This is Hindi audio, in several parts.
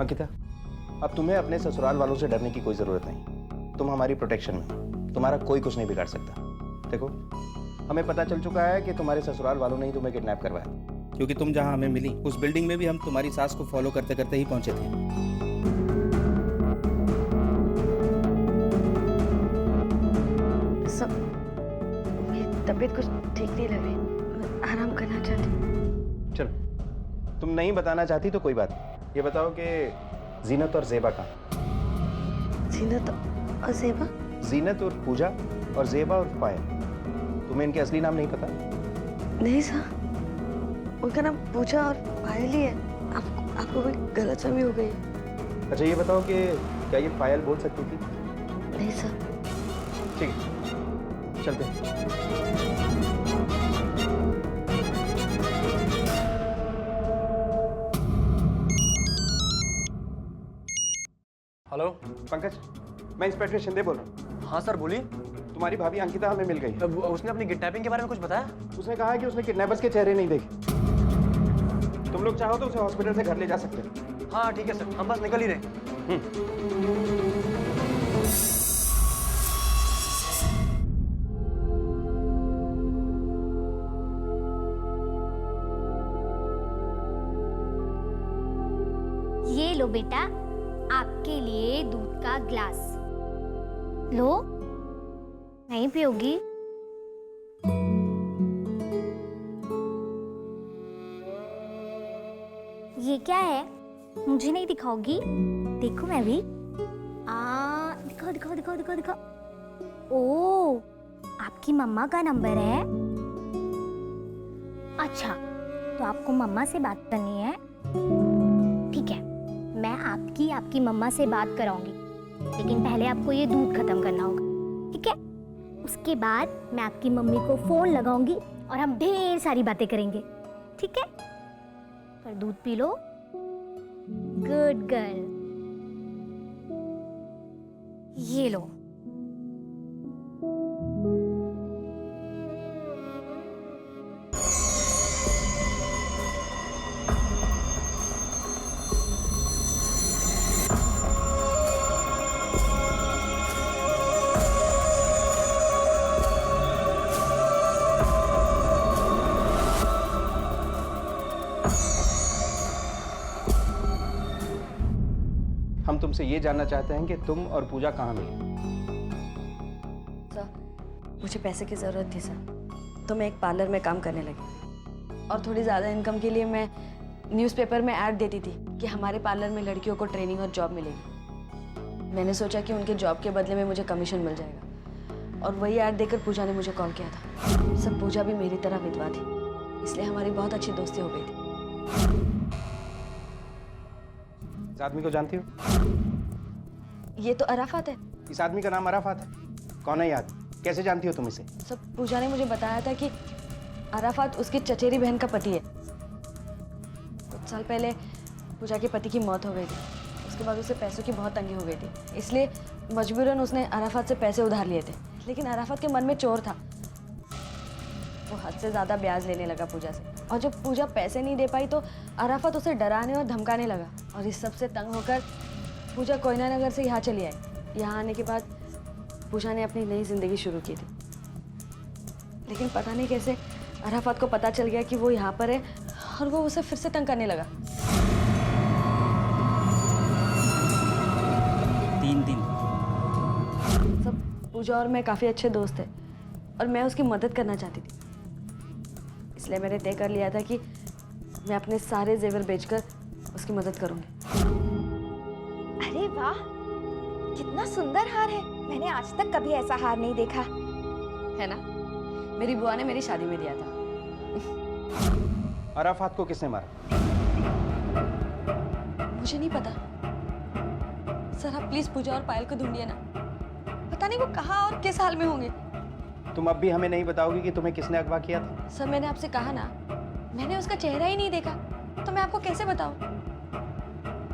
अंकिता, अब तुम्हें अपने ससुराल वालों से डरने की कोई जरूरत नहीं। तुम हमारी प्रोटेक्शन में हो, तुम्हारा कोई कुछ नहीं बिगाड़ सकता। देखो, हमें पता चल चुका है कि तुम्हारे ससुराल वालों ने ही तुम्हें किडनैप करवाया, क्योंकि तुम जहां हमें मिली उस बिल्डिंग में भी हम तुम्हारी सास को फॉलो करते करते ही पहुंचे थे। सब मेरी तबीयत कुछ ठीक नहीं लग रही, मैं आराम करना चाहती हूँ। चलो, तुम नहीं बताना चाहती तो कोई बात नहीं। ये बताओ कि जीनत और जेबा कहाँ? जीनत और जेबा? जीनत और पूजा और जेबा और पायल, तुम्हें इनके असली नाम नहीं पता? नहीं सर, उनका नाम पूजा और पायल ही है। आपको कोई गलतफहमी हो गई है। अच्छा, ये बताओ कि क्या ये पायल बोल सकती थी? नहीं सर। ठीक है, चलते हैं। हेलो पंकज, मैं इंस्पेक्टर शिंदे बोल रहा हूँ। हाँ सर बोलिए। तुम्हारी भाभी अंकिता हमें मिल गई है। उसने अपनी किडनैपिंग के बारे में कुछ बताया? उसने कहा है कि उसने किडनैपर्स के चेहरे नहीं देखे। तुम लोग चाहो तो उसे हॉस्पिटल से घर ले जा सकते हो। हाँ ठीक है सर, हम बस निकल ही रहे। ये लो बेटा, आपके लिए दूध का ग्लास। लो, नहीं पियोगी? ये क्या है, मुझे नहीं दिखाओगी? देखो मैं भी। दिखाओ दिखाओ दिखाओ दिखाओ दिखाओ। ओ, आपकी मम्मा का नंबर है? अच्छा, तो आपको मम्मा से बात करनी है? ठीक है, मैं आपकी मम्मा से बात कराऊंगी, लेकिन पहले आपको ये दूध खत्म करना होगा, ठीक है? उसके बाद मैं आपकी मम्मी को फोन लगाऊंगी और हम ढेर सारी बातें करेंगे, ठीक है? पर दूध पी लो। Good girl. ये लो। हम तुमसे ये जानना चाहते हैं कि तुम और पूजा कहाँ मिली? सर, मुझे पैसे की ज़रूरत थी सर, तो मैं एक पार्लर में काम करने लगी और थोड़ी ज़्यादा इनकम के लिए मैं न्यूज़पेपर में ऐड देती थी कि हमारे पार्लर में लड़कियों को ट्रेनिंग और जॉब मिलेगी। मैंने सोचा कि उनके जॉब के बदले में मुझे कमीशन मिल जाएगा, और वही ऐड देकर पूजा ने मुझे कॉल किया था। सब पूजा भी मेरी तरह विधवा थी, इसलिए हमारी बहुत अच्छी दोस्ती हो गई थी। इस आदमी को जानती हो? ये तो अराफात है। इस आदमी का नाम अराफात है? कौन है ये आदमी? कैसे जानती हो तुम इसे? सब पूजा ने मुझे बताया था कि अराफात उसकी चचेरी बहन का पति है। कुछ साल पहले पूजा के पति की मौत हो गई थी, उसके बाद उसे पैसों की बहुत तंगी हो गई थी, इसलिए मजबूरन उसने अराफात से पैसे उधार लिए थे। लेकिन अराफात के मन में चोर था, वो हद से ज़्यादा ब्याज लेने लगा पूजा से, और जब पूजा पैसे नहीं दे पाई तो अराफात उसे डराने और धमकाने लगा, और इस सब से तंग होकर पूजा कोयना नगर से यहाँ चली आई। यहाँ आने के बाद पूजा ने अपनी नई जिंदगी शुरू की थी, लेकिन पता नहीं कैसे अराफात को पता चल गया कि वो यहाँ पर है, और वो उसे फिर से तंग करने लगा। 3 दिन। सब पूजा और मैं काफ़ी अच्छे दोस्त थे, और मैं उसकी मदद करना चाहती थी, इसलिए मैंने तय कर लिया था कि मैं अपने सारे जेवर बेचकर उसकी मदद करूंगी। अरे वाह, कितना सुंदर हार है। मैंने आज तक कभी ऐसा हार नहीं देखा। है ना? मेरी बुआ ने मेरी शादी में दिया था। अराफात को किसने मारा? मुझे नहीं पता सर, आप प्लीज पूजा और पायल को ढूंढिए ना। पता नहीं वो कहाँ और किस हाल में होंगे। तुम अब भी हमें नहीं बताओगी कि तुम्हें किसने अगवा किया था? सर, मैंने आपसे कहा ना, मैंने उसका चेहरा ही नहीं देखा, तो मैं आपको कैसे बताऊं?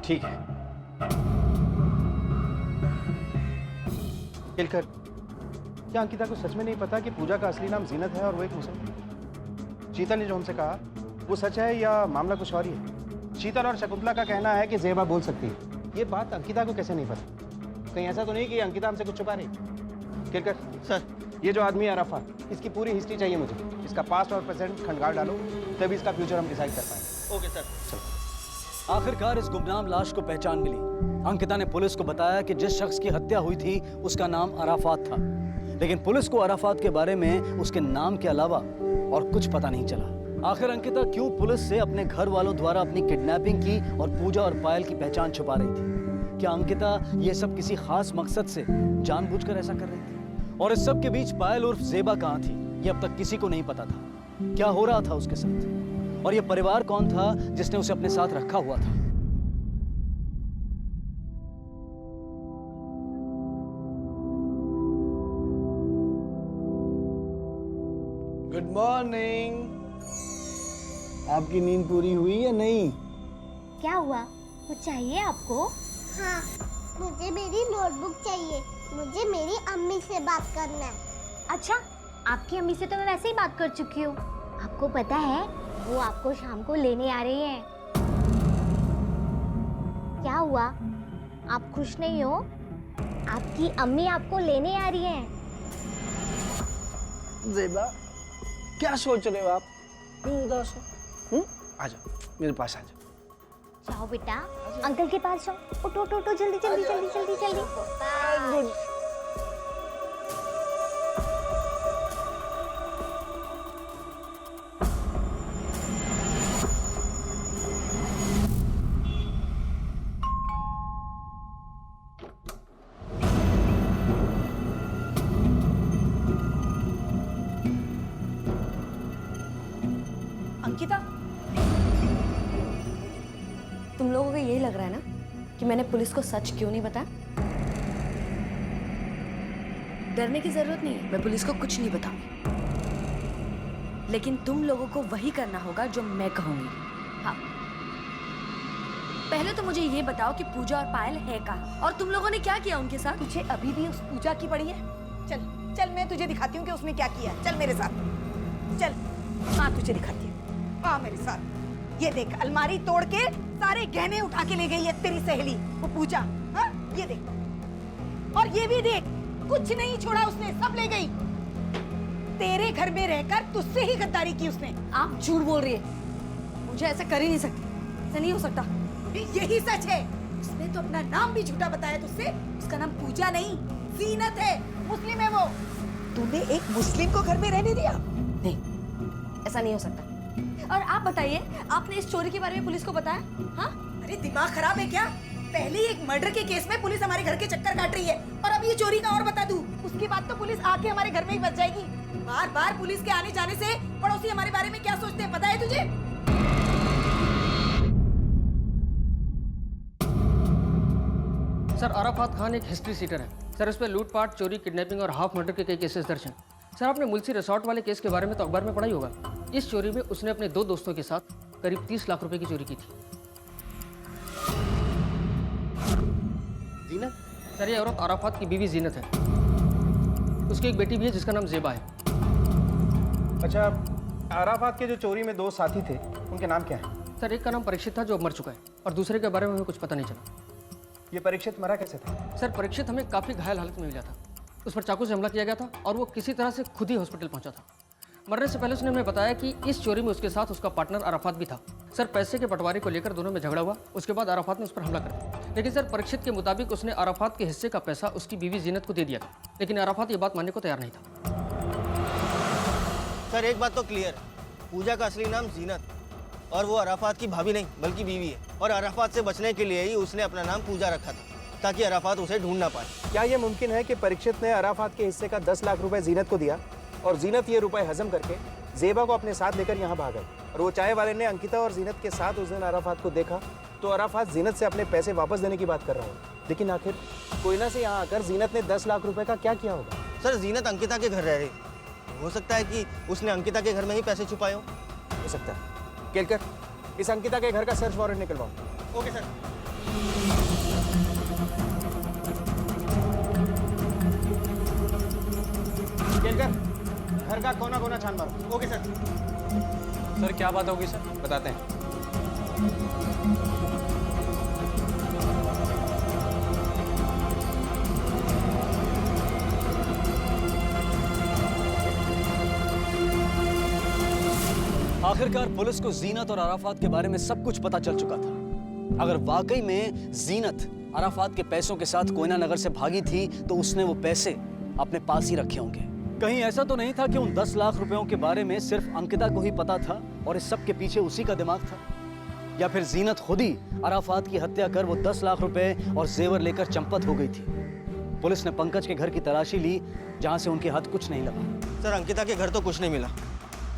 ठीक है। हिलकर, क्या अंकिता को सच में नहीं पता कि पूजा का असली नाम जीनत है और वो एक मुसलमान? चीता ने जो हमसे कहा वो सच है या मामला कुछ और ही है? शीतल और शकुंतला का कहना है कि जेबा बोल सकती है। ये बात अंकिता को कैसे नहीं पता? कहीं ऐसा तो नहीं कि अंकिता हमसे कुछ छुपा रही? किलकर सर, ये जो आदमी है अराफात, इसकी पूरी हिस्ट्री चाहिए मुझे। इसका पास्ट और प्रेजेंट खंडगार डालो, तभी इसका फ्यूचर हम डिसाइड कर पाएंगे। Okay sir. चलो। आखिरकार इस गुमनाम लाश को पहचान मिली। अंकिता ने पुलिस को बताया कि जिस शख्स की हत्या हुई थी उसका नाम अराफात था, लेकिन पुलिस को अराफात के बारे में उसके नाम के अलावा और कुछ पता नहीं चला। आखिर अंकिता क्यों पुलिस से अपने घर वालों द्वारा अपनी किडनैपिंग की और पूजा और पायल की पहचान छुपा रही थी? क्या अंकिता ये सब किसी खास मकसद से जानबूझकर ऐसा कर रही थी? और इस सब के बीच पायल उर्फ जेबा कहाँ थी, ये अब तक किसी को नहीं पता था। क्या हो रहा था उसके साथ, और ये परिवार कौन था जिसने उसे अपने साथ रखा हुआ था? Good morning. आपकी नींद पूरी हुई या नहीं? क्या हुआ, कुछ चाहिए आपको? हाँ, मुझे मेरी नोटबुक चाहिए। मुझे मेरी अम्मी से बात करना है। अच्छा, आपकी अम्मी से तो मैं वैसे ही बात कर चुकी हूँ। आपको पता है वो आपको शाम को लेने आ रही हैं। क्या हुआ, आप खुश नहीं हो? आपकी अम्मी आपको लेने आ रही हैं। ज़ेबा, क्या सोच रहे हो आप? क्यों उदास हो? आ जाओ, मेरे पास आ जाओ। जाओ बेटा, अंकल के पास जाओ। उठो उठो उठो, जल्दी जल्दी जल्दी जल्दी जल्दी। गुड। अंकिता, तुम लोगों को यही लग रहा है ना कि मैंने पुलिस को सच क्यों नहीं बताया? डरने की जरूरत नहीं है, मैं पुलिस को कुछ नहीं बताऊंगी। लेकिन तुम लोगों को वही करना होगा जो मैं कहूंगी। हाँ, पहले तो मुझे ये बताओ कि पूजा और पायल है कहाँ, और तुम लोगों ने क्या किया उनके साथ? तुझे अभी भी उस पूजा की पड़ी है? चल चल, मैं तुझे दिखाती हूँ कि उसने क्या किया। चल मेरे साथ, चल। हाँ, तुझे दिखाती हूँ, आ मेरे साथ। ये देख, अलमारी तोड़ के सारे गहने उठा के ले गई है तेरी सहेली वो पूजा। हाँ, ये देख, और ये भी देख, कुछ नहीं छोड़ा उसने, सब ले गई। तेरे घर में रहकर तुझसे ही गद्दारी की उसने। आप झूठ बोल रही है, मुझे ऐसा कर ही नहीं सकती, ऐसा नहीं हो सकता। यही सच है, उसने तो अपना नाम भी झूठा बताया तुझसे। उसका नाम पूजा नहीं, जीनत है, मुस्लिम है वो। तूने एक मुस्लिम को घर में रहने दिया? नहीं, ऐसा नहीं हो सकता। और आप बताइए, आपने इस चोरी के बारे में पुलिस को बताया? हाँ? अरे दिमाग खराब है क्या? पहले एक मर्डर के केस में पुलिस हमारे घर के चक्कर काट रही है, और अब ये चोरी का और बता दूं। उसके बाद तो पुलिस आके हमारे घर में ही बच जाएगी। बार बार पुलिस के आने जाने से पड़ोसी हमारे बारे में क्या सोचते हैं, पता है तुझे? सर, अराफात खान एक हिस्ट्री सीटर है सर। इस पर लूटपाट, चोरी, किडनैपिंग और हाफ मर्डर के कई केसेस दर्ज हैं। सर, आपने मुल्सी रिसोर्ट वाले केस के बारे में तो अखबार में पढ़ा ही होगा। इस चोरी में उसने अपने 2 दोस्तों के साथ करीब 30 लाख रुपए की चोरी की थी। जीनत? सर, ये औरत अराफात की बीवी जीनत है। उसकी एक बेटी भी है जिसका नाम जेबा है। अच्छा, अराफात के जो चोरी में 2 साथी थे, उनके नाम क्या हैं? सर, एक का नाम परीक्षित था जो अब मर चुका है, और दूसरे के बारे में हमें कुछ पता नहीं चला। ये परीक्षित मरा कैसे था? सर, परीक्षित हमें काफ़ी घायल हालत में मिला था। उस पर चाकू से हमला किया गया था और वो किसी तरह से खुद ही हॉस्पिटल पहुंचा था। मरने से पहले उसने हमें बताया कि इस चोरी में उसके साथ उसका पार्टनर अराफात भी था। सर, पैसे के बंटवारे को लेकर दोनों में झगड़ा हुआ। उसके बाद अराफात ने उस पर हमला कर दिया। लेकिन सर, परीक्षित के मुताबिक उसने अराफात के हिस्से का पैसा उसकी बीवी जीनत को दे दिया था, लेकिन अराफात ये बात मानने को तैयार नहीं था। सर, एक बात तो क्लियर है, पूजा का असली नाम जीनत, और वो अराफात की भाभी नहीं बल्कि बीवी है। और अराफात से बचने के लिए ही उसने अपना नाम पूजा रखा था, ताकि अराफात उसे ढूंढ ना पाए। क्या ये मुमकिन है कि परीक्षित ने अराफात के हिस्से का 10 लाख रुपए जीनत को दिया, और जीनत ये रुपए हजम करके जेबा को अपने साथ लेकर यहाँ भाग गई, और वो चाय वाले ने अंकिता और जीनत के साथ उस दिन अराफात को देखा, तो अराफात जीनत से अपने पैसे वापस देने की बात कर रहा हो। लेकिन आखिर कोयना से यहाँ आकर जीनत ने 10 लाख रुपए का क्या किया होगा? सर, जीनत अंकिता के घर रह रही, हो सकता है कि उसने अंकिता के घर में ही पैसे छुपाए हो सकता है। केलकर, इस अंकिता के घर का सर्च वारंट निकलवाओ। Okay sir. केलकर, घर का कोना कोना छान मारो। Okay sir. सर, क्या बात होगी सर? बताते हैं। आखिरकार पुलिस को जीनत और अराफात के बारे में सब कुछ पता चल चुका था। अगर वाकई में जीनत अराफात के पैसों के साथ कोयना नगर से भागी थी तो उसने वो पैसे अपने पास ही रखे होंगे। कहीं ऐसा तो नहीं था कि उन 10 लाख रुपयों के बारे में सिर्फ अंकिता को ही पता था और इस सब के पीछे उसी का दिमाग था? या फिर जीनत खुद ही अराफात की हत्या कर वो 10 लाख रुपए और जेवर लेकर चंपत हो गई थी? पुलिस ने पंकज के घर की तलाशी ली जहां से उनके हाथ कुछ नहीं लगा। सर अंकिता के घर तो कुछ नहीं मिला।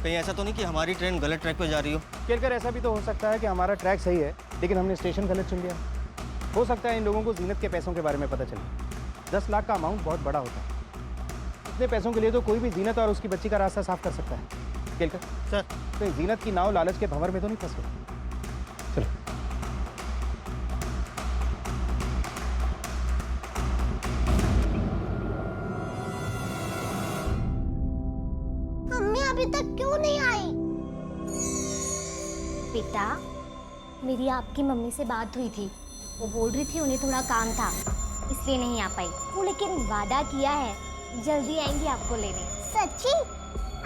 कहीं ऐसा तो नहीं कि हमारी ट्रेन गलत ट्रैक पे जा रही हो? केलकर ऐसा भी तो हो सकता है कि हमारा ट्रैक सही है लेकिन हमने स्टेशन गलत चुन लिया। हो सकता है इन लोगों को जीनत के पैसों के बारे में पता चले। 10 लाख का अमाउंट बहुत बड़ा होता है। इतने पैसों के लिए तो कोई भी जीनत और उसकी बच्ची का रास्ता साफ कर सकता है। केलकर सर तो जीनत की नाव लालच के भंवर में तो नहीं फंस गई? चलो। मम्मी अभी तक क्यों नहीं आई? बेटा, मेरी आपकी मम्मी से बात हुई थी। वो बोल रही थी उन्हें थोड़ा काम था इसलिए नहीं आ पाई। वो लेकिन वादा किया है जल्दी आएंगी आपको लेने। सच्ची?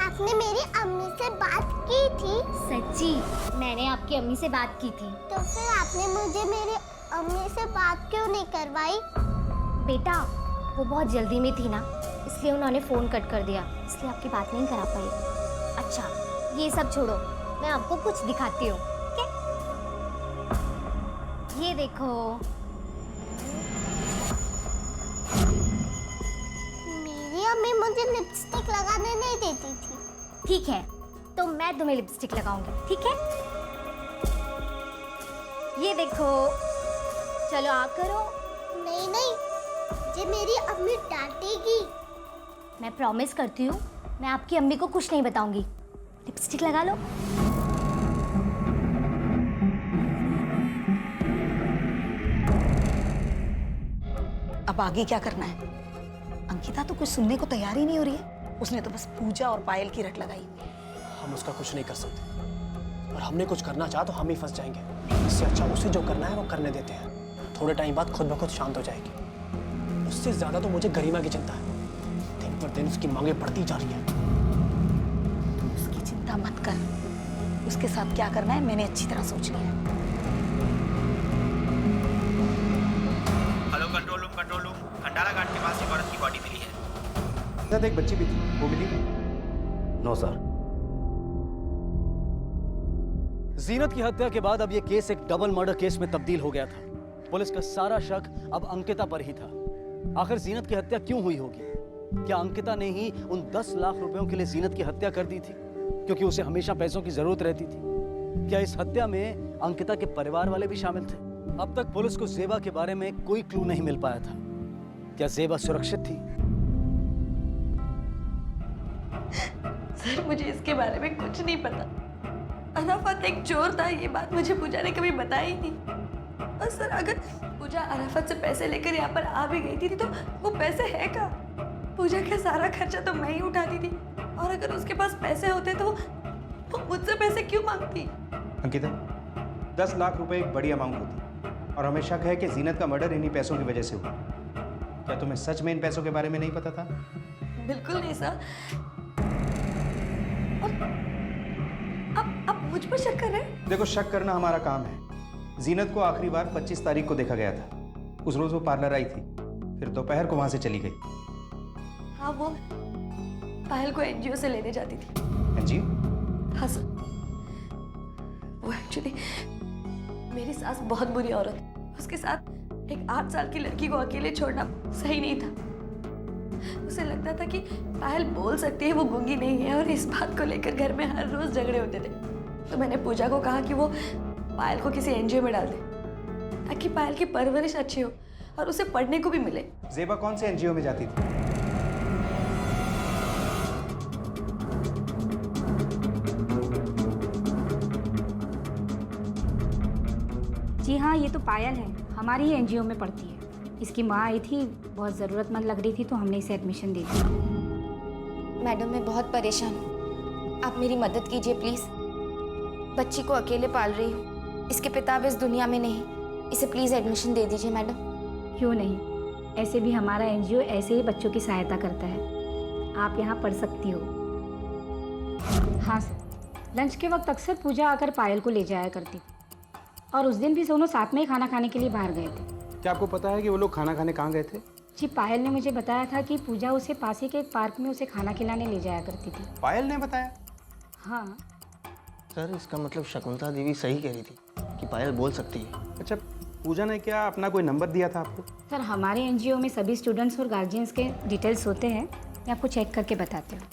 आपने मेरी अम्मी से बात की थी? सच्ची, मैंने आपकी अम्मी से बात की थी। तो फिर आपने मुझे मेरी अम्मी से बात क्यों नहीं करवाई? बेटा, वो बहुत जल्दी में थी ना, इसलिए उन्होंने फ़ोन कट कर दिया, इसलिए आपकी बात नहीं करा पाई। अच्छा, ये सब छोड़ो, मैं आपको कुछ दिखाती हूँ, ठीक है? ये देखो। मेरी अम्मी मुझे लिपस्टिक लगाने नहीं देती थी। ठीक है, तो मैं तुम्हें लिपस्टिक लगाऊंगी, ठीक है? ये देखो, चलो आ करो। नहीं नहीं, ये मेरी अम्मी डांटेगी। मैं प्रॉमिस करती हूँ, मैं आपकी अम्मी को कुछ नहीं बताऊंगी। लिपस्टिक लगा लो। अब आगे क्या करना है? अंकिता तो कुछ सुनने को तैयार ही नहीं हो रही है। उसने तो बस पूजा और पायल की रट लगाई। हम उसका कुछ नहीं कर सकते और हमने कुछ करना चाहा तो हम ही फंस जाएंगे। इससे अच्छा उसे जो करना है वो करने देते हैं। थोड़े टाइम बाद खुद ब खुद शांत हो जाएगी। उससे ज्यादा तो मुझे गरिमा की चिंता है। दिन पर दिन उसकी मांगे बढ़ती जा रही है। उसकी चिंता मत कर। उसके साथ क्या करना है मैंने अच्छी तरह सोच लिया है। हेलो कंट्रोल रूम खंडाला घाट के पास एक औरत की बॉडी मिली है। साथ एक बच्ची भी थी, वो मिली? No sir. जीनत की हत्या के बाद अब यह केस एक डबल मर्डर केस में तब्दील हो गया था। पुलिस का सारा शक अब अंकिता पर ही था। आखिर जीनत की हत्या क्यों हुई होगी? क्या अंकिता ने ही उन 10 लाख रुपयों के लिए जीनत की हत्या कर दी थी क्योंकि उसे हमेशा पैसों की जरूरत रहती थी? क्या इस हत्या में अंकिता के परिवार वाले भी शामिल थे? अब तक पुलिस को जेबा के बारे में कोई क्लू नहीं मिल पाया था। क्या जेबा सुरक्षित थी? सर, मुझे इसके बारे में कुछ नहीं पता। अराफात एक चोर था, ये बात मुझे पूजा ने कभी बताई नहीं। और सर, अगर पूजा अराफात से पैसे लेकर यहाँ पर आ भी गई थी तो वो पैसे है कहाँ? पूजा का सारा खर्चा तो मैं ही उठाती थी और अगर उसके पास पैसे होते तो वो मुझसे पैसे क्यों मांगती? अंकिता, 10 लाख रुपए एक बड़ी अमाउंट होती और हमें शक है कि जीनत का मर्डर इन्हीं पैसों की वजह से हुआ। क्या तुम्हें सच में इन पैसों के बारे में नहीं पता था? बिल्कुल नहीं सर। अब मुझ पर शक कर रहे हैं? देखो, शक करना हमारा काम है। जीनत को आखिरी बार 25 तारीख को देखा गया था। उस रोज वो पार्लर आई थी, फिर दोपहर को वहां से चली गई। हाँ, वो पायल को एनजीओ से लेने जाती थी। एनजीओ? हाँ सर, वो एक्चुअली मेरी सास बहुत बुरी औरत है। उसके साथ एक 8 साल की लड़की को अकेले छोड़ना सही नहीं था। उसे लगता था कि पायल बोल सकती है, वो गूंगी नहीं है, और इस बात को लेकर घर में हर रोज झगड़े होते थे। तो मैंने पूजा को कहा कि वो पायल को किसी एनजीओ में डाल दे ताकि पायल की परवरिश अच्छी हो और उसे पढ़ने को भी मिले। जेबा कौन से एनजीओ में जाती थी? जी हाँ, ये तो पायल है, हमारी ही एनजीओ में पढ़ती है। इसकी माँ आई थी, बहुत ज़रूरतमंद लग रही थी तो हमने इसे एडमिशन दे दी। मैडम, मैं बहुत परेशान हूँ, आप मेरी मदद कीजिए प्लीज़। बच्ची को अकेले पाल रही हूँ, इसके पिता अब इस दुनिया में नहीं, इसे प्लीज एडमिशन दे दीजिए मैडम। क्यों नहीं, ऐसे भी हमारा एनजीओ ऐसे ही बच्चों की सहायता करता है। आप यहाँ पढ़ सकती हो। हाँ सर, लंच के वक्त अक्सर पूजा आकर पायल को ले जाया करती और उस दिन भी दोनों साथ में ही खाना खाने के लिए बाहर गए थे। क्या आपको पता है कि वो लोग खाना खाने कहाँ गए थे? जी, पायल ने मुझे बताया था कि पूजा उसे पास ही के एक पार्क में उसे खाना खिलाने ले जाया करती थी। पायल ने बताया? हाँ सर इसका मतलब शकुंतला देवी सही कह रही थी कि पायल बोल सकती है। अच्छा, पूजा ने क्या अपना कोई नंबर दिया था आपको? सर, हमारे एनजीओ में सभी स्टूडेंट्स और गार्जियंस के डिटेल्स होते हैं। मैं आपको चेक करके बताती हूँ।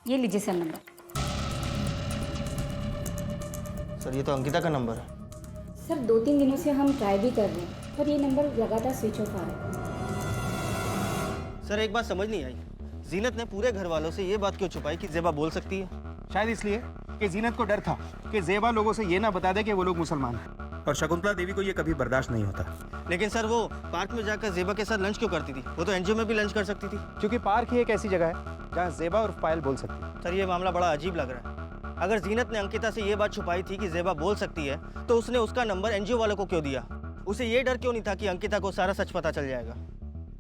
ये लीजिए सर नंबर। सर ये तो अंकिता का नंबर है। सर 2-3 दिनों से हम ट्राई भी कर रहे हैं पर ये नंबर लगातार स्विच ऑफ आ रहा है। सर एक बात समझ नहीं आई, जीनत ने पूरे घर वालों से ये बात क्यों छुपाई कि जेबा बोल सकती है? शायद इसलिए कि जीनत को डर था कि जेबा लोगों से ये ना बता दे कि वो लोग मुसलमान हैं, और शकुंतला देवी को ये कभी बर्दाश्त नहीं होता। लेकिन सर वो पार्क में जाकर जेबा के साथ लंच क्यों करती थी? वो तो एनजीओ में भी लंच कर सकती थी। क्योंकि पार्क ही एक ऐसी जगह है जहाँ जेबा और पायल बोल सकती है। सर ये मामला बड़ा अजीब लग रहा है। अगर जीनत ने अंकिता से ये बात छुपाई थी कि जेबा बोल सकती है तो उसने उसका नंबर एनजीओ वालों को क्यों दिया? उसे ये डर क्यों नहीं था कि अंकिता को सारा सच पता चल जाएगा?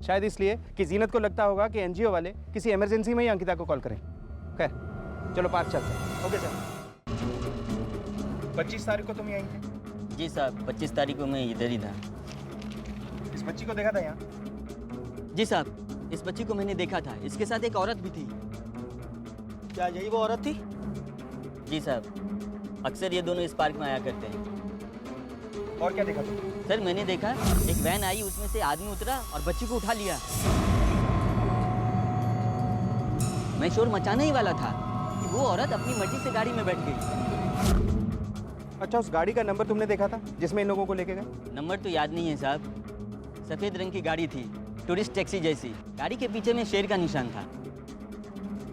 शायद इसलिए कि जीनत को लगता होगा कि एनजीओ वाले किसी इमरजेंसी में ही अंकिता को कॉल करें। खैर चलो पार्क चलते हैं। Okay sir. 25 तारीख को तुम यहीं थे? जी साहब, 25 तारीख को मैं इधर ही था। इस बच्ची को देखा था यहाँ? जी साहब, इस बच्ची को मैंने देखा था। इसके साथ एक औरत भी थी। क्या यही वो औरत थी? जी साहब, अक्सर ये दोनों इस पार्क में आया करते हैं। और क्या देखा तुम? सर मैंने देखा एक वैन आई, उसमें से आदमी उतरा और बच्ची को उठा लिया। मैं शोर मचाने ही वाला था कि वो औरत अपनी मर्जी से गाड़ी में बैठ गई। अच्छा, उस गाड़ी का नंबर तुमने देखा था जिसमें इन लोगों को लेके गए? नंबर तो याद नहीं है साहब। सफ़ेद रंग की गाड़ी थी, टूरिस्ट टैक्सी जैसी। गाड़ी के पीछे में शेर का निशान था।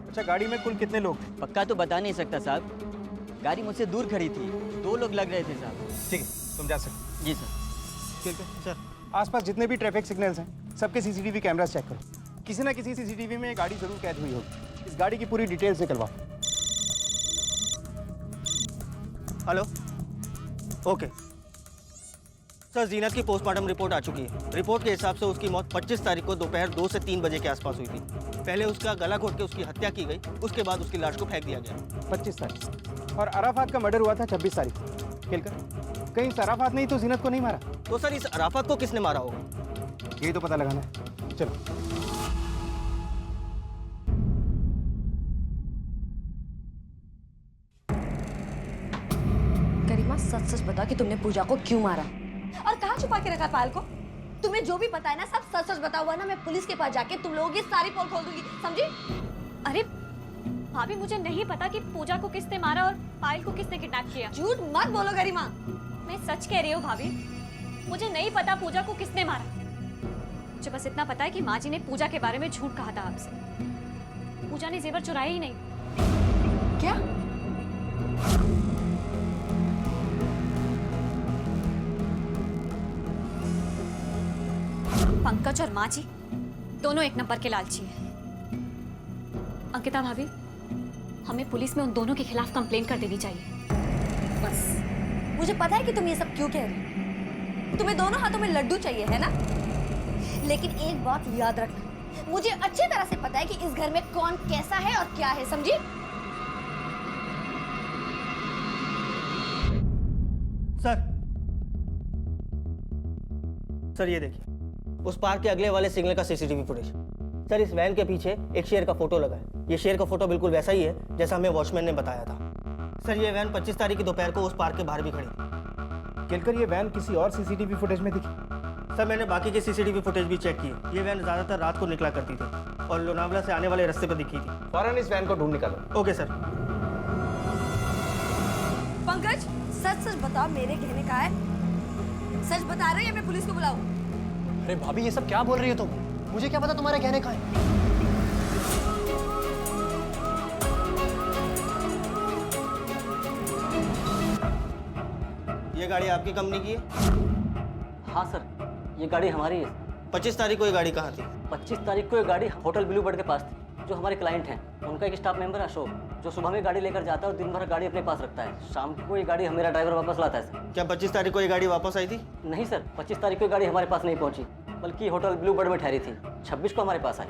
अच्छा, गाड़ी में कुल कितने लोग थे? पक्का तो बता नहीं सकता साहब, गाड़ी मुझसे दूर खड़ी थी। 2 लोग लग रहे थे साहब। ठीक है, तुम जा सकते। जी सर। ठीक है सर, आसपास जितने भी ट्रैफिक सिग्नल्स हैं सबके सीसीटीवी कैमरास चेक करो। किसी ना किसी सीसीटीवी में गाड़ी जरूर कैद हुई होगी। इस गाड़ी की पूरी डिटेल्स निकलवाओ। हेलो, ओके सर, जीनत की पोस्टमार्टम रिपोर्ट आ चुकी है। रिपोर्ट के हिसाब से उसकी मौत 25 तारीख को दोपहर 2 से 3 बजे के आसपास हुई थी। पहले उसका गला घोट के उसकी हत्या की गई, उसके बाद उसकी लाश को फेंक दिया गया। 25 तारीख। और अराफात का मर्डर हुआ था 26 तारीख को। खेलकर कहीं इस अराफात ने ही तो जीनत को नहीं मारा? तो सर इस अराफात को किसने मारा होगा? यही तो पता लगाना है। चलो। करीमा, सच सच बता कि तुमने पूजा को क्यों मारा और कहाँ छुपा के रखा पायल को? तुम्हें जो भी पता है ना सब सच सच बता हुआ ना, मैं पुलिस के पास जाके तुम लोगों की सारी पोल खोल दूंगी, समझी? अरे भाभी, मुझे नहीं पता कि पूजा को किसने मारा और पायल को किसने किडनैप किया। झूठ मत बोलो गरिमा। मैं सच कह रही हूँ भाभी, मुझे नहीं पता पूजा को किसने मारा। मुझे बस इतना पता है कि माँ जी ने पूजा के बारे में झूठ कहा था आपसे। पूजा ने जेवर चुराए ही नहीं। क्या? पंकज और माँ जी दोनों एक नंबर के लालची हैं। अंकिता भाभी, हमें पुलिस में उन दोनों के खिलाफ कंप्लेंट कर देनी चाहिए। बस मुझे पता है कि तुम ये सब क्यों कह रही हो। तुम्हें दोनों हाथों में लड्डू चाहिए है ना? लेकिन एक बात याद रखना, मुझे अच्छी तरह से पता है कि इस घर में कौन कैसा है और क्या है, समझी? सर ये देखिए, उस पार्क के अगले वाले सिग्नल का सीसीटीवी फुटेज। सर इस वैन के पीछे एक शेर का फोटो लगा है। ये शेर का फोटो बिल्कुल वैसा ही है जैसा हमें वॉचमैन ने बताया था। सर ये वैन 25 तारीख की दोपहर को उस पार्क के बाहर भी खड़ी थी। केलकर, ये वैन किसी और सीसीटीवी फुटेज में दिखी? सर मैंने बाकी के सीसीटीवी फुटेज भी चेक किए। ये वैन ज्यादातर रात को निकला करती थी और लोनावला से आने वाले रास्ते पर दिखी थी। फौरन इस वैन को ढूंढ निकालो। Okay sir. पंकज, सच सच बताओ, मेरे कहने का है? सच बता रही है, मैं पुलिस को बुलाऊं? अरे भाभी, ये सब क्या बोल रही हो तुम? मुझे क्या पता तुम्हारे कहने का है? ये गाड़ी आपकी कंपनी की है? हाँ सर, ये गाड़ी हमारी है। 25 तारीख को ये गाड़ी कहाँ थी? 25 तारीख को ये गाड़ी होटल ब्लू बर्ड के पास थी। जो हमारे क्लाइंट हैं, उनका एक स्टाफ मेंबर अशोक, जो सुबह में गाड़ी लेकर जाता है और दिन भर गाड़ी अपने पास रखता है, शाम को ये गाड़ी मेरा ड्राइवर वापस लाता है सर। क्या 25 तारीख को ये गाड़ी वापस आई थी? नहीं सर, 25 तारीख को गाड़ी हमारे पास नहीं पहुंची, बल्कि होटल ब्लू बर्ड में ठहरी थी। 26 को हमारे पास आई।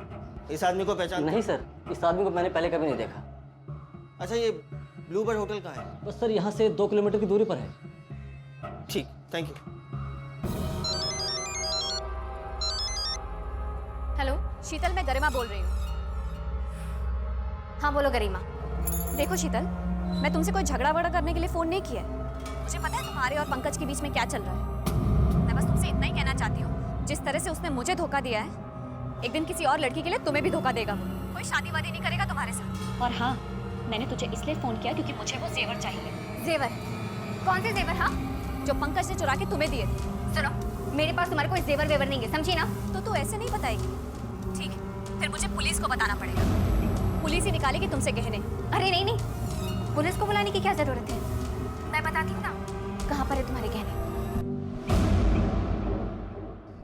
इस आदमी को पहचान? नहीं सर, इस आदमी को मैंने पहले कभी नहीं देखा। अच्छा, ये ब्लू बर्ड होटल कहाँ है? बस सर यहाँ से 2 किलोमीटर की दूरी पर है। ठीक, थैंक यू। हेलो शीतल, मैं गरिमा बोल रही हूँ। हाँ बोलो गरिमा। देखो शीतल, मैं तुमसे कोई झगड़ा वगड़ा करने के लिए फ़ोन नहीं किया है। मुझे पता है तुम्हारे और पंकज के बीच में क्या चल रहा है। मैं बस तुमसे इतना ही कहना चाहती हूँ, जिस तरह से उसने मुझे धोखा दिया है, एक दिन किसी और लड़की के लिए तुम्हें भी धोखा देगा। वो कोई शादी वादी नहीं करेगा तुम्हारे साथ। और हाँ, मैंने तुझे इसलिए फ़ोन किया क्योंकि मुझे वो जेवर चाहिए। जेवर? कौन से जेवर? हाँ, जो पंकज ने चुरा के तुम्हें दिए। सुनो, मेरे पास तुम्हारे कोई जेवर वेवर नहीं है, समझी ना? तो तू ऐसे नहीं बताएगी। ठीक है, फिर मुझे पुलिस को बताना पड़ेगा। पुलिस ही निकालेगी तुमसे गहने। अरे नहीं नहीं, पुलिस को बुलाने की क्या जरूरत है? मैं बताती हूँ ना कहाँ पर है तुम्हारे गहने।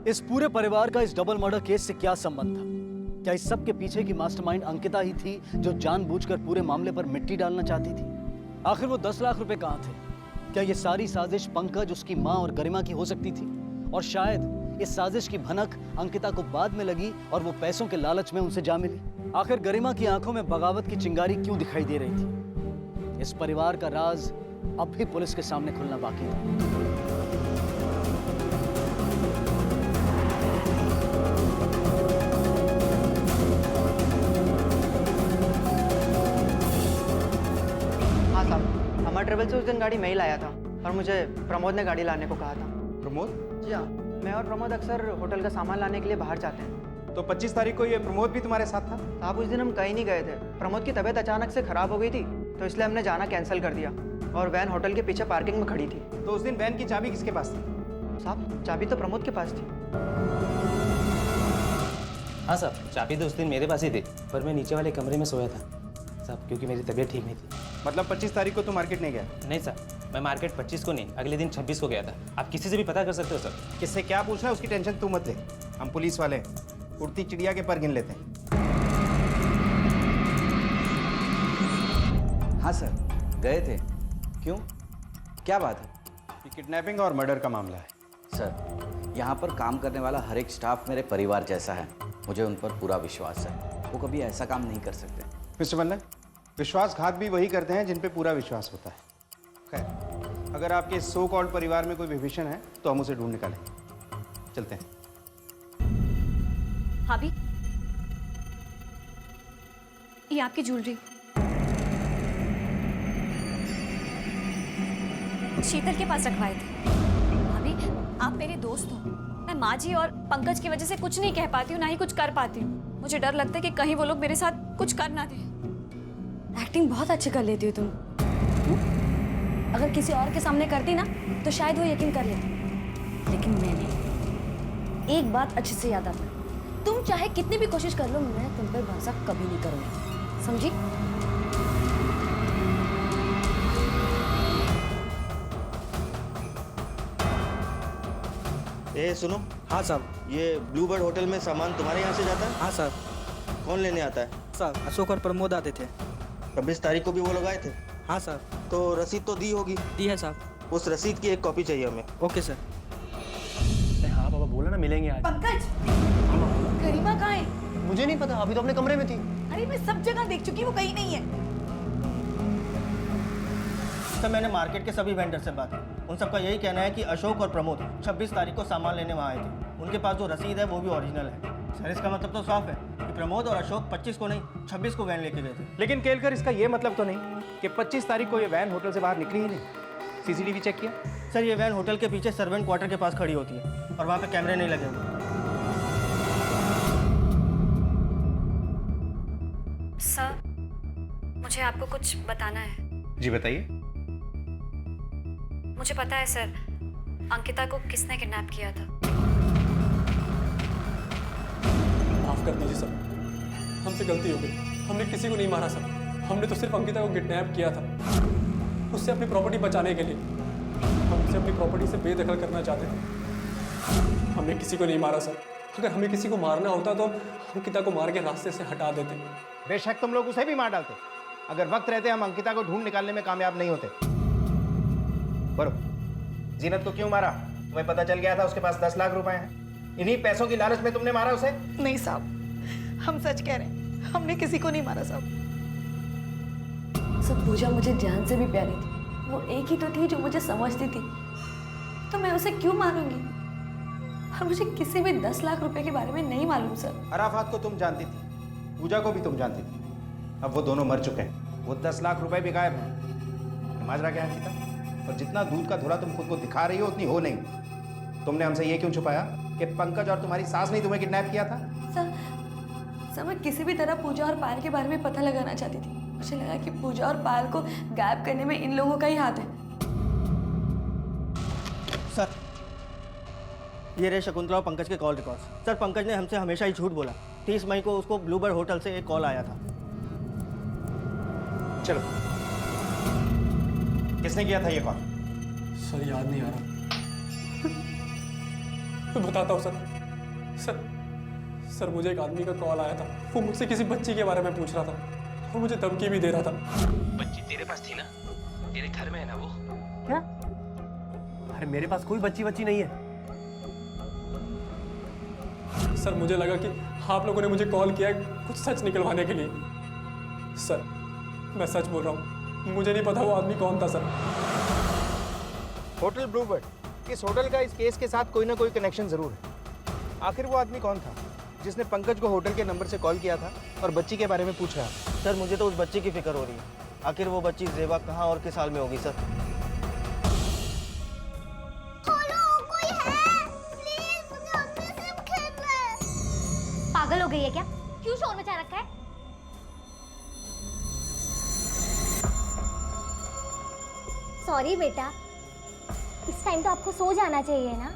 इस पूरे परिवार का इस डबल मर्डर केस से क्या संबंध था? क्या इस सब के पीछे की मास्टरमाइंड अंकिता ही थी, जो जानबूझकर पूरे मामले पर मिट्टी डालना चाहती थी? आखिर वो 10 लाख रुपए कहाँ थे? क्या ये सारी साजिश पंकज, उसकी माँ और गरिमा की हो सकती थी? और शायद इस साजिश की भनक अंकिता को बाद में लगी और वो पैसों के लालच में उनसे जा मिली। आखिर गरिमा की आंखों में बगावत की चिंगारी क्यों दिखाई दे रही थी? इस परिवार का राज अब भी पुलिस के सामने खुलना बाकी है। हाँ साहब, हमारे ट्रेवल से उस दिन गाड़ी मैं ही लाया था और मुझे प्रमोद ने गाड़ी लाने को कहा था। प्रमोद? जी हाँ, मैं और प्रमोद अक्सर होटल का सामान लाने के लिए बाहर जाते हैं। तो 25 तारीख को ये प्रमोद भी तुम्हारे साथ था? साहब, उस दिन हम कहीं नहीं गए थे। प्रमोद की तबीयत अचानक से खराब हो गई थी, तो इसलिए हमने जाना कैंसिल कर दिया और वैन होटल के पीछे पार्किंग में खड़ी थी। तो उस दिन वैन की चाबी किसके पास थी? साहब, चाबी तो प्रमोद के पास थी। हाँ साहब, चाबी तो उस दिन मेरे पास ही थी, पर मैं नीचे वाले कमरे में सोया था साहब, क्योंकि मेरी तबीयत ठीक नहीं थी। मतलब 25 तारीख को तुम मार्केट नहीं गया? नहीं साहब, मैं मार्केट 25 को नहीं, अगले दिन 26 को गया था। आप किसी से भी पता कर सकते हो सर। किससे क्या पूछना है उसकी टेंशन तू मत ले, हम पुलिस वाले उड़ती चिड़िया के पर गिन लेते हैं। हाँ सर, गए थे। क्यों, क्या बात है? ये किडनैपिंग और मर्डर का मामला है सर, यहाँ पर काम करने वाला हर एक स्टाफ मेरे परिवार जैसा है। मुझे उन पर पूरा विश्वास है, वो कभी ऐसा काम नहीं कर सकते। मिस्टर मल्लन, विश्वासघात भी वही करते हैं जिन पे पूरा विश्वास होता है। खैर, अगर आपके सो कॉल्ड परिवार में कोई विभीषण है तो हम उसे ढूंढ निकालेंगे। चलते हैं। भाभी, ये आपकी ज्वेलरी शीतल के पास रखवाए थे। भाभी, आप मेरे दोस्त हो। मैं माँ जी और पंकज की वजह से कुछ नहीं कह पाती हूँ, ना ही कुछ कर पाती हूँ। मुझे डर लगता है कि कहीं वो लोग मेरे साथ कुछ कर ना दें। एक्टिंग बहुत अच्छी कर लेती हो तुम। अगर किसी और के सामने करती ना तो शायद वो यकीन कर लेती, लेकिन मैंने एक बात अच्छे से याद रखना, तुम चाहे कितनी भी कोशिश कर लो, मैं तुम पर भरोसा कभी नहीं करूंगी, समझी? ए सुनो। हाँ साहब। ये ब्लू बर्ड होटल में सामान तुम्हारे यहाँ से जाता है? हाँ साहब। कौन लेने आता है? साहब, अशोक और प्रमोद आते थे। 26 तारीख को भी वो लोग आए थे? हाँ सर। तो रसीद तो दी होगी? दी है साहब। उस रसीद की एक कॉपी चाहिए हमें। Okay sir. हाँ बाबा, बोला ना मिलेंगे आज। पंकज, गरिमा कहाँ है? मुझे नहीं पता, अभी तो अपने कमरे में थी। अरे मैं सब जगह देख चुकी, वो कहीं नहीं है। सर, मैंने मार्केट के सभी वेंडर से बात की, उन सबका यही कहना है कि अशोक और प्रमोद 26 तारीख को सामान लेने वहाँ आए थे। उनके पास जो रसीद है वो भी ओरिजिनल है। सर, इसका मतलब तो साफ है कि प्रमोद और अशोक 25 को नहीं 26 को वैन लेके गए थे। लेकिन केलकर, इसका ये मतलब तो नहीं कि 25 तारीख को ये वैन होटल से बाहर निकली ही नहीं। सीसीटीवी चेक किया? सर, ये वैन होटल के पीछे सर्वेंट क्वार्टर के पास खड़ी होती है और वहाँ पे कैमरे नहीं लगे हुए। सर, मुझे आपको कुछ बताना है। जी बताइए। मुझे पता है सर, अंकिता को किसने किडनैप किया था। माफ कर दीजिए सर, हमसे गलती हो गई। हमने किसी को नहीं मारा सर, हमने तो सिर्फ अंकिता को किडनैप किया था, उससे अपनी प्रॉपर्टी बचाने के लिए। हम उसे अपनी प्रॉपर्टी से बेदखल करना चाहते थे। हमने किसी को नहीं मारा सर। अगर हमें किसी को मारना होता तो हम अंकिता को मार के रास्ते से हटा देते। बेशक तुम लोग उसे भी मार डालते, अगर वक्त रहते हम अंकिता को ढूंढ निकालने में कामयाब नहीं होते। बोलो, जीनत को क्यों मारा? तुम्हें पता चल गया था उसके पास 10 लाख रुपए हैं। इन्हीं पैसों की लालच में तुमने मारा उसे? नहीं साहब, हम सच कह रहे हैं, हमने किसी को नहीं मारा साहब। सब पूजा मुझे जान से भी प्यारी थी। वो एक ही तो थी जो मुझे समझती थी, तो मैं उसे क्यों मारूंगी? और मुझे किसी भी 10 लाख रुपए के बारे में नहीं मालूम सर। अराफात को तुम जानती थी, पूजा को भी तुम जानती थी। अब वो दोनों मर चुके हैं, वो 10 लाख रुपए भी गायब हैं। माजरा क्या है अंकिता? और जितना दूध का धुला तुम खुद को दिखा रही हो उतनी हो नहीं। तुमने हमसे ये क्यों छुपाया कि पंकज और तुम्हारी सास ने तुम्हें किडनैप किया था? सर मैं किसी भी तरह पूजा और पायल के बारे में पता लगाना चाहती थी। मुझे लगा कि पूजा और पायल को गायब करने में इन लोगों का ही हाथ है। सर, ये रहे शकुंतला और पंकज के कॉल रिकॉर्ड्स। सर, पंकज ने हमसे हमेशा ही झूठ बोला। 30 मई को उसको ब्लूबर्ड होटल से एक कॉल आया था। चलो, किसने किया था ये कॉल? सर याद नहीं आ रहा। मैं बताता हूँ सर, मुझे एक आदमी का कॉल आया था। वो मुझसे किसी बच्ची के बारे में पूछ रहा था और मुझे धमकी भी दे रहा था। बच्ची तेरे पास थी ना? तेरे घर में है ना वो? क्या? अरे मेरे पास कोई बच्ची नहीं है। सर, मुझे लगा कि आप लोगों ने मुझे कॉल किया है कुछ सच निकलवाने के लिए। सर, मैं सच बोल रहा हूँ, मुझे नहीं पता वो आदमी कौन था सर। होटल ब्लूबर्ड, इस होटल का इस केस के साथ कोई ना कोई कनेक्शन जरूर है। आखिर वो आदमी कौन था जिसने पंकज को होटल के नंबर से कॉल किया था और बच्ची के बारे में पूछ रहा था? सर, मुझे तो उस बच्ची की फिक्र हो रही है। आखिर वो बच्ची जेबा कहाँ और किस हाल में होगी सर? कोई है? प्लीज, मुझे अपने से खेलना है। पागल हो गई है क्या? क्यों शोर मचा रखा है? सॉरी बेटा, इस टाइम तो आपको सो जाना चाहिए ना।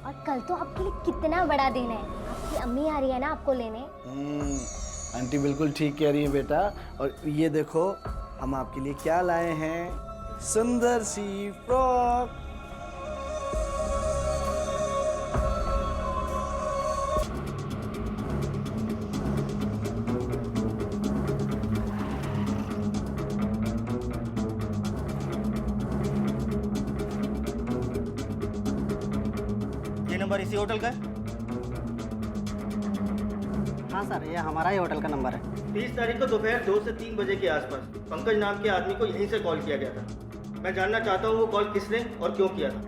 और कल तो आपके लिए कितना बड़ा दिन है। आपकी अम्मी आ रही है ना आपको लेने। आंटी बिल्कुल ठीक कह रही है बेटा। और ये देखो हम आपके लिए क्या लाए हैं, सुंदर सी फ्रॉक। ये नंबर इसी होटल का है? हाँ सर, ये हमारा ही होटल का नंबर है। 30 तारीख को दोपहर 2 से 3 बजे के आसपास पंकज नाम के आदमी को यहीं से कॉल किया गया था। मैं जानना चाहता हूँ वो कॉल किसने और क्यों किया था।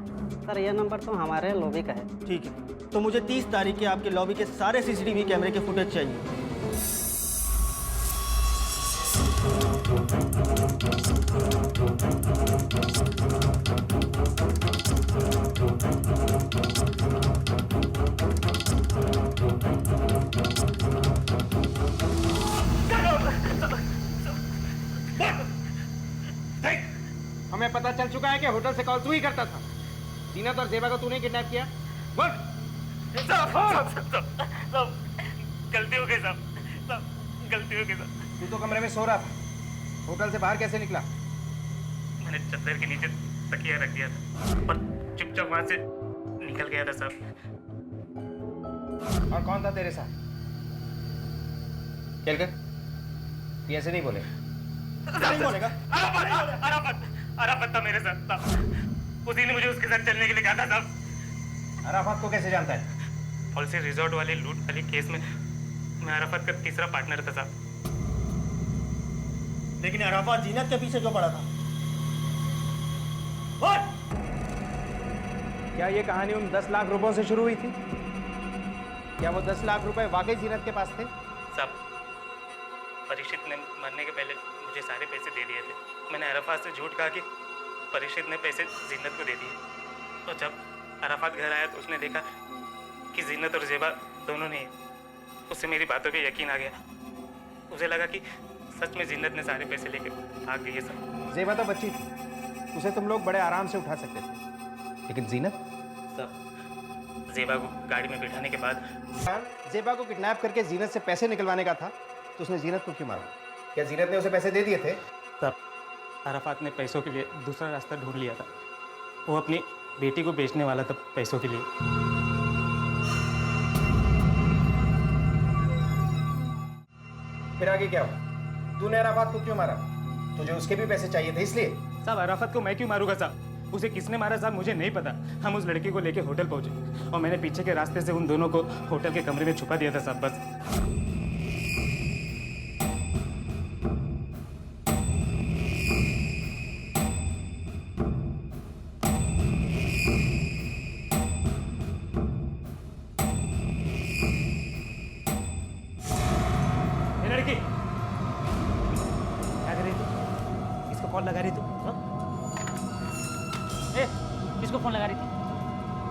सर, ये नंबर तो हमारे लॉबी का है। ठीक है, तो मुझे 30 तारीख के आपके लॉबी के सारे CCTV कैमरे के फुटेज चाहिए। हमें पता चल चुका है कि होटल से कॉल तू ही करता था। जीनत और जेबा को तूने किडनैप किया। बोल। गलती हो गई साहब, गलती हो गई साहब। तू तो कमरे में सो रहा था, होटल से बाहर कैसे निकला? मैंने चद्दर के नीचे तकिया रख दिया था और चुपचाप वहां से निकल गया था साहब। और कौन था तेरे साथ? चल कर, ये ऐसे नहीं बोले। नहीं बोलेगा? अराफत था मेरे साथ साहब। उसी ने मुझे उसके साथ चलने के लिए कहा था साहब। अराफत को कैसे जानता है? फॉल्सी रिजॉर्ट वाले लूट वाले केस में मैं अराफत का तीसरा पार्टनर था साहब। लेकिन अराफत जीनत के पीछे क्यों पड़ा था? क्या ये कहानी उन 10 लाख रुपयों से शुरू हुई थी? क्या वो 10 लाख रुपए वाकई जीनत के पास थे? साहब, परीक्षित ने मरने के पहले मुझे सारे पैसे दे दिए थे। मैंने अराफात से झूठ कहा कि परीक्षित ने पैसे जीनत को दे दिए। तो जब अराफात घर आया तो उसने देखा कि जीनत और जेबा दोनों ने, उससे मेरी बातों पे यकीन आ गया। उसे लगा कि सच में जीनत ने सारे पैसे लेके भाग गई है सब। जेबा तो बच्ची थी, उसे तुम लोग बड़े आराम से उठा सकते थे, लेकिन जीनत? सब जेबा को गाड़ी में बिठाने के बाद जेबा को किडनैप करके जीनत से पैसे निकलवाने का था, तो उसने जीनत को क्यों मारा? क्या जीनत ने उसे पैसे दे दिए थे? तब अराफात ने पैसों के लिए दूसरा रास्ता ढूंढ लिया था। वो अपनी बेटी को बेचने वाला था पैसों के लिए। फिर आगे क्या हुआ? तूने अराफात को क्यों मारा? तुझे उसके भी पैसे चाहिए थे इसलिए? साहब अराफत को मैं क्यों मारूंगा साहब? उसे किसने मारा साहब मुझे नहीं पता। हम उस लड़की को लेके होटल पहुंचे और मैंने पीछे के रास्ते से उन दोनों को होटल के कमरे में छुपा दिया था साहब, बस। ये लड़की क्या कर रही तू? किसको कॉल लगा रही तू? हाँ? ए, किसको फोन लगा रही थी?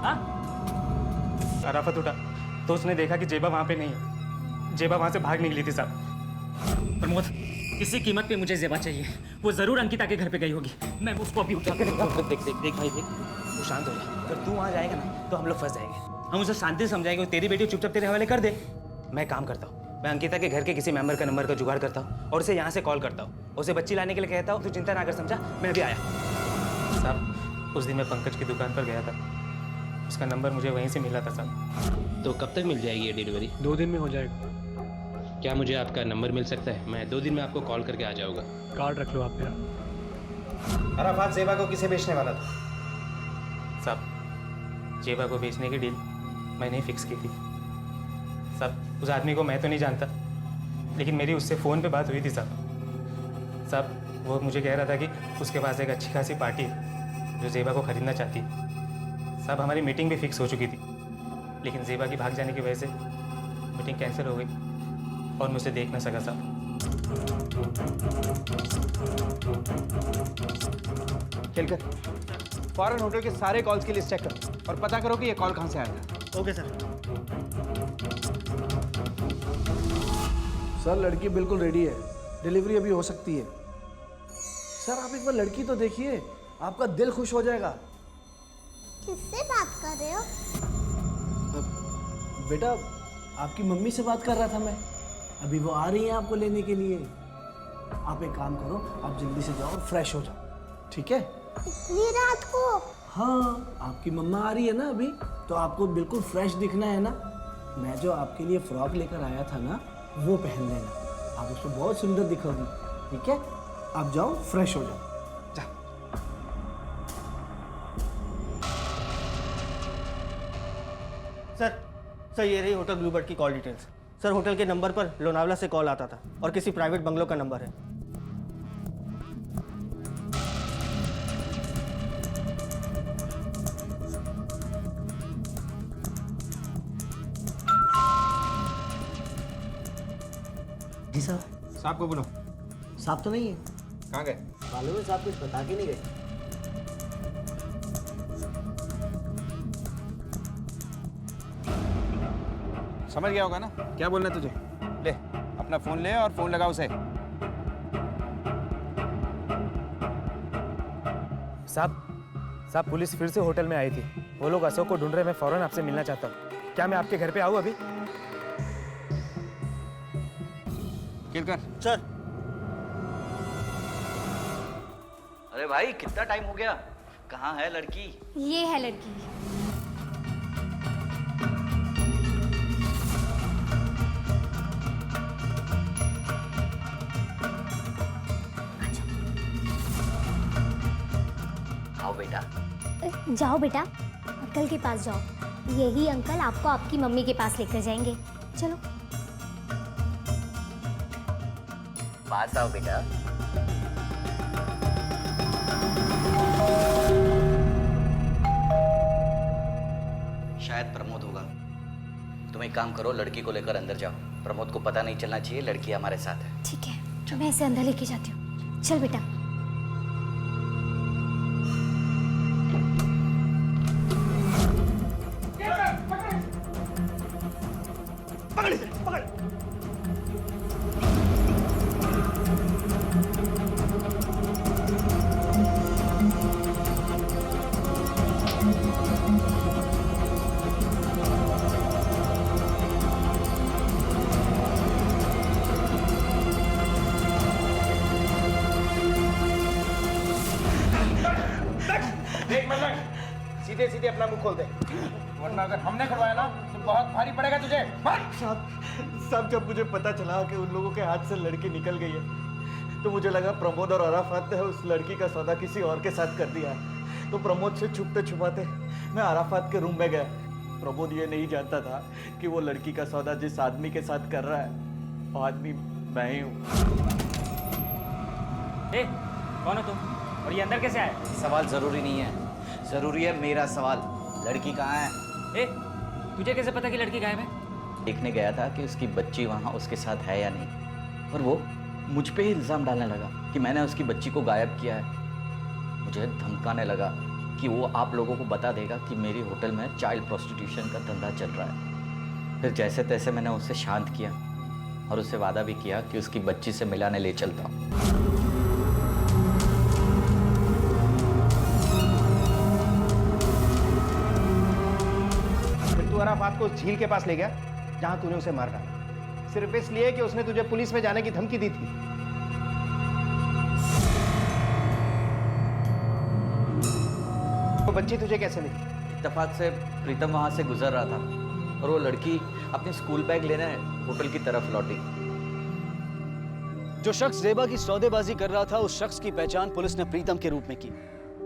हाँ? अराफत उठा तो उसने देखा कि जेबा वहां पे नहीं है। जेबा वहां से भाग निकली थी साहब। प्रमोद, किसी कीमत पे मुझे जेबा चाहिए। वो जरूर अंकिता के घर पे गई होगी। मैं उसको अभी उठा के लेकर देख देख देख भाई देख, तू शांत हो जा। अगर तू वहां जाएगा ना तो हम लोग फंस जाएंगे। हम उसे शांति से समझाएंगे, तेरी बेटी चुपचाप तेरे हवाले कर दे। मैं काम करता हूँ, मैं अंकिता के घर के किसी मेंबर का नंबर का जुगाड़ करता हूँ और उसे यहाँ से कॉल करता हूँ। उसे बच्ची लाने के लिए कहता हूँ, तू चिंता ना कर, समझा? मैं अभी आया। साहब उस दिन मैं पंकज की दुकान पर गया था, उसका नंबर मुझे वहीं से मिला था साहब। तो कब तक मिल जाएगी ये डिलीवरी? 2 दिन में हो जाएगा। क्या मुझे आपका नंबर मिल सकता है? मैं 2 दिन में आपको कॉल करके आ जाऊँगा। कार्ड रख लो आप मेरा। अराफात जेबा को किसे बेचने वाला था? साहब जेबा को बेचने की डील मैंने ही फिक्स की थी साहब। उस आदमी को मैं तो नहीं जानता, लेकिन मेरी उससे फ़ोन पे बात हुई थी साहब। साहब वो मुझे कह रहा था कि उसके पास एक अच्छी खासी पार्टी है जो जेबा को ख़रीदना चाहती है। साहब हमारी मीटिंग भी फिक्स हो चुकी थी, लेकिन जेबा की भाग जाने की वजह से मीटिंग कैंसिल हो गई और मुझे देख ना सका साहब। खेलकर फॉरेन होटल के सारे कॉल्स की लिस्ट चेक करो और पता करो कि ये कॉल कहाँ से आया था। Okay sir. सर लड़की बिल्कुल रेडी है, डिलीवरी अभी हो सकती है। सर आप एक बार लड़की तो देखिए, आपका दिल खुश हो जाएगा। किससे बात कर रहे हो? बेटा आपकी मम्मी से बात कर रहा था मैं, अभी वो आ रही हैं आपको लेने के लिए। आप एक काम करो, आप जल्दी से जाओ और फ्रेश हो जाओ, ठीक है? इतनी रात को? हाँ आपकी मम्मा आ रही है ना अभी, तो आपको बिल्कुल फ्रेश दिखना है ना। मैं जो आपके लिए फ्रॉक लेकर आया था ना, वो पहन लेना, आप उसको बहुत सुंदर दिखोगी, ठीक है? आप जाओ फ्रेश हो जाओ। सर ये रही होटल ब्लूबर्ड की कॉल डिटेल्स। सर होटल के नंबर पर लोनावला से कॉल आता था और किसी प्राइवेट बंगलो का नंबर है। जी साहब। साहब को बोलो। साहब तो नहीं है। कहाँ गए? मालूम है साहब कुछ बता के नहीं गए। समझ गया होगा ना क्या बोलना है तुझे? ले अपना फोन ले और फोन लगा उसे। साहब पुलिस फिर से होटल में आई थी। वो लोग अशोक को ढूंढ रहे, मैं फौरन आपसे मिलना चाहता हूँ। क्या मैं आपके घर पे आऊँ अभी? किलकर। सर। अरे भाई कितना टाइम हो गया, कहाँ है लड़की? ये है लड़की। आओ बेटा। जाओ बेटा, अंकल के पास जाओ। यही अंकल आपको आपकी मम्मी के पास लेकर जाएंगे। चलो पास आओ बेटा। शायद प्रमोद होगा। तुम एक काम करो, लड़की को लेकर अंदर जाओ। प्रमोद को पता नहीं चलना चाहिए लड़की हमारे साथ है। ठीक है, मैं इसे अंदर लेके जाती हूँ। चल बेटा। सीधे सीधे अपना मुंह खोल दे, वरना अगर हमने खुलवाया ना तो बहुत भारी पड़ेगा तुझे। साहब जब मुझे पता चला कि उन लोगों के हाथ से लड़की निकल गई है तो मुझे लगा प्रमोद और अराफात ने उस लड़की का सौदा किसी और के साथ कर दिया है। तो प्रमोद से छुपते छुपाते मैं अराफात के रूम में गया। प्रमोद ये नहीं जानता था कि वो लड़की का सौदा जिस आदमी के साथ कर रहा है वो आदमी मैं ही हूँ। कौन हो तुम और ये अंदर कैसे आए? सवाल जरूरी नहीं है, जरूरी है मेरा सवाल। लड़की कहाँ है? तुझे कैसे पता कि लड़की गायब है? देखने गया था कि उसकी बच्ची वहाँ उसके साथ है या नहीं, और वो मुझ पे ही इल्ज़ाम डालने लगा कि मैंने उसकी बच्ची को गायब किया है। मुझे धमकाने लगा कि वो आप लोगों को बता देगा कि मेरी होटल में चाइल्ड प्रोस्टिट्यूशन का धंधा चल रहा है। फिर जैसे तैसे मैंने उसे शांत किया और उससे वादा भी किया कि उसकी बच्ची से मिलाने ले चलता हूँ। फिर तू अराफात को उस झील के पास ले गया जहां तूने उसे मार डाला, सिर्फ इसलिए कि उसने तुझे पुलिस में जाने की धमकी दी थी। वो बच्ची तुझे कैसे मिली? इत्तेफाक से प्रीतम वहाँ से गुजर रहा था और वो लड़की अपनी स्कूल बैग लेने होटल की तरफ लौटी। जो शख्स ज़ेबा की सौदेबाजी कर रहा था, उस शख्स की पहचान पुलिस ने प्रीतम के रूप में की।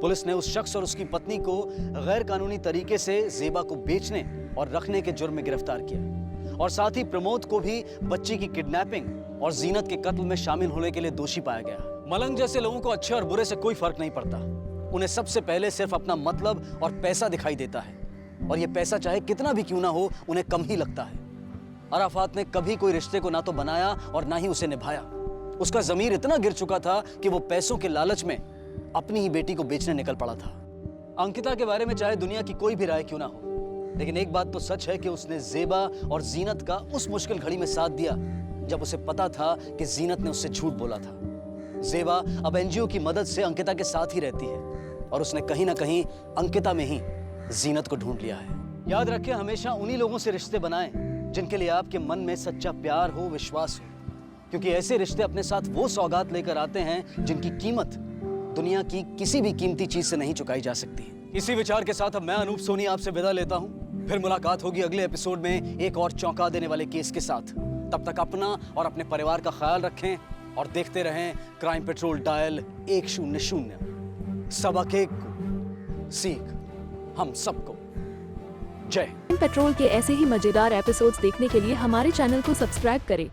पुलिस ने उस शख्स और उसकी पत्नी को गैर कानूनी तरीके से ज़ेबा को बेचने और रखने के जुर्म में गिरफ्तार किया, और साथ ही प्रमोद को भी बच्ची की किडनैपिंग और जीनत के कत्ल में शामिल होने के लिए दोषी पाया गया। मलंग जैसे लोगों को अच्छे और बुरे से कोई फर्क नहीं पड़ता। उन्हें सबसे पहले सिर्फ अपना मतलब और पैसा दिखाई देता है, और ये पैसा चाहे कितना भी क्यों ना हो उन्हें कम ही लगता है। अराफात ने कभी कोई रिश्ते को ना तो बनाया और ना ही उसे निभाया। उसका ज़मीर इतना गिर चुका था कि वो पैसों के लालच में अपनी ही बेटी को बेचने निकल पड़ा था। अंकिता के बारे में चाहे दुनिया की कोई भी राय क्यों ना हो, लेकिन एक बात तो सच है कि उसने ज़ेबा और जीनत का उस मुश्किल घड़ी में साथ दिया जब उसे पता था कि जीनत ने उससे झूठ बोला था। ज़ेबा अब एनजीओ की मदद से अंकिता के साथ ही रहती है, और उसने कहीं ना कहीं अंकिता में ही जीनत को ढूंढ लिया है। याद रखें, हमेशा उन्हीं लोगों से रिश्ते बनाएं जिनके लिए आपके मन में सच्चा प्यार हो, विश्वास हो, क्योंकि ऐसे रिश्ते अपने साथ वो सौगात लेकर आते हैं जिनकी कीमत दुनिया की किसी भी कीमती चीज से नहीं चुकाई जा सकती। इसी विचार के साथ अब मैं अनूप सोनी आपसे विदा लेता हूं। फिर मुलाकात होगी अगले एपिसोड में एक और चौंका देने वाले केस के साथ। तब तक अपना और अपने परिवार का ख्याल रखें और देखते रहें क्राइम पेट्रोल डायल 100। सबक एक को सीख हम सबको। जय पेट्रोल के ऐसे ही मजेदार एपिसोड्स देखने के लिए हमारे चैनल को सब्सक्राइब करें